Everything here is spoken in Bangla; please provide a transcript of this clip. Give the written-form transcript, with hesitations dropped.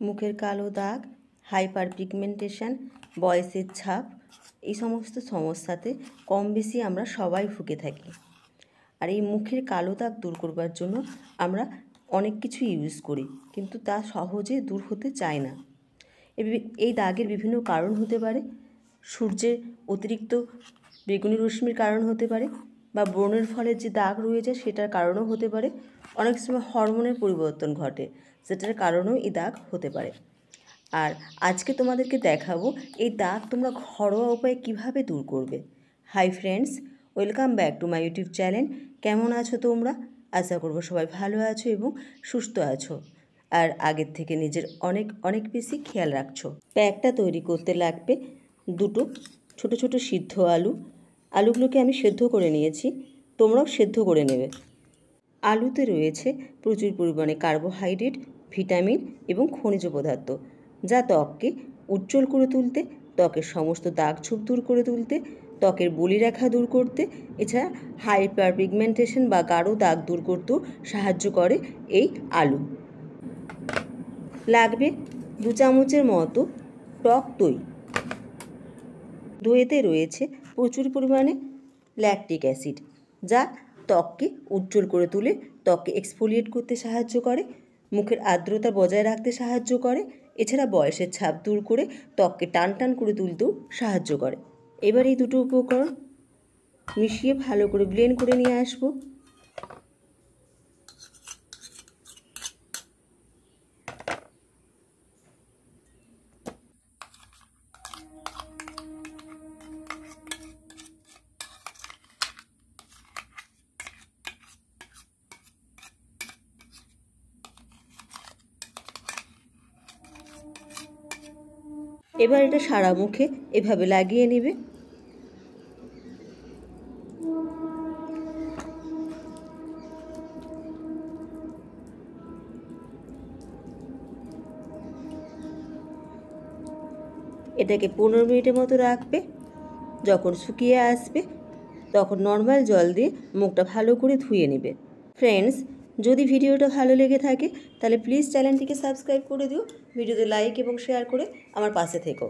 মুখের কালো দাগ, হাইপার পিগমেন্টেশন, বয়সের ছাপ, এই সমস্ত সমস্যাতে কম বেশি আমরা সবাই ভুগে থাকি। আর এই মুখের কালো দাগ দূর করবার জন্য আমরা অনেক কিছু ইউজ করি, কিন্তু তা সহজে দূর হতে চায় না। এই দাগের বিভিন্ন কারণ হতে পারে। সূর্যের অতিরিক্ত বেগুনি রশ্মির কারণ হতে পারে, বা ব্রণের ফলে যে দাগ রয়ে যায় সেটার কারণও হতে পারে। অনেক সময় হরমোনের পরিবর্তন ঘটে, সেটার কারণেও এই দাগ হতে পারে। আর আজকে তোমাদেরকে দেখাবো এই দাগ তোমরা ঘরোয়া উপায়ে কিভাবে দূর করবে। Hi friends, welcome back to my YouTube channel. কেমন আছো তোমরা? আশা করবো সবাই ভালো আছো এবং সুস্থ আছো, আর আগের থেকে নিজের অনেক অনেক বেশি খেয়াল রাখছো। প্যাকটা তৈরি করতে লাগবে দুটো ছোট ছোট সিদ্ধ আলু। আলুগুলোকে আমি সেদ্ধ করে নিয়েছি, তোমরাও সেদ্ধ করে নেবে। আলুতে রয়েছে প্রচুর পরিমাণে কার্বোহাইড্রেট, ভিটামিন এবং খনিজ পদার্থ, যা ত্বককে উজ্জ্বল করে তুলতে, ত্বকের সমস্ত দাগ ছোপ দূর করে তুলতে, ত্বকের বলিরেখা দূর করতে, এছাড়া হাইপার পিগমেন্টেশন বা গাঢ় দাগ দূর করতেও সাহায্য করে এই আলু। লাগবে 2 চামচের মতো টক দই। দইতে রয়েছে প্রচুর পরিমাণে ল্যাকটিক অ্যাসিড, যা ত্বককে উজ্জ্বল করে তুলে, ত্বককে এক্সফোলিয়েট করতে সাহায্য করে, মুখের আর্দ্রতা বজায় রাখতে সাহায্য করে, এছাড়া বয়সের ছাপ দূর করে ত্বককে টান টান করে তুলতেও সাহায্য করে। এবার এই দুটো উপকরণ মিশিয়ে ভালো করে ব্লেন্ড করে নিয়ে আসবো। এবার এটা সারা মুখে এভাবে লাগিয়ে নেবে। এটাকে 15 মিনিটের মতো রাখবে। যখন শুকিয়ে আসবে তখন নর্মাল জল দিয়ে মুখটা ভালো করে ধুয়ে নেবে। ফ্রেন্ডস, যদি ভিডিওটা ভালো লেগে থাকে তাহলে প্লিজ চ্যানেলটিকে সাবস্ক্রাইব করে দিও, ভিডিওতে লাইক এবং শেয়ার করে আমার পাশে থেকো।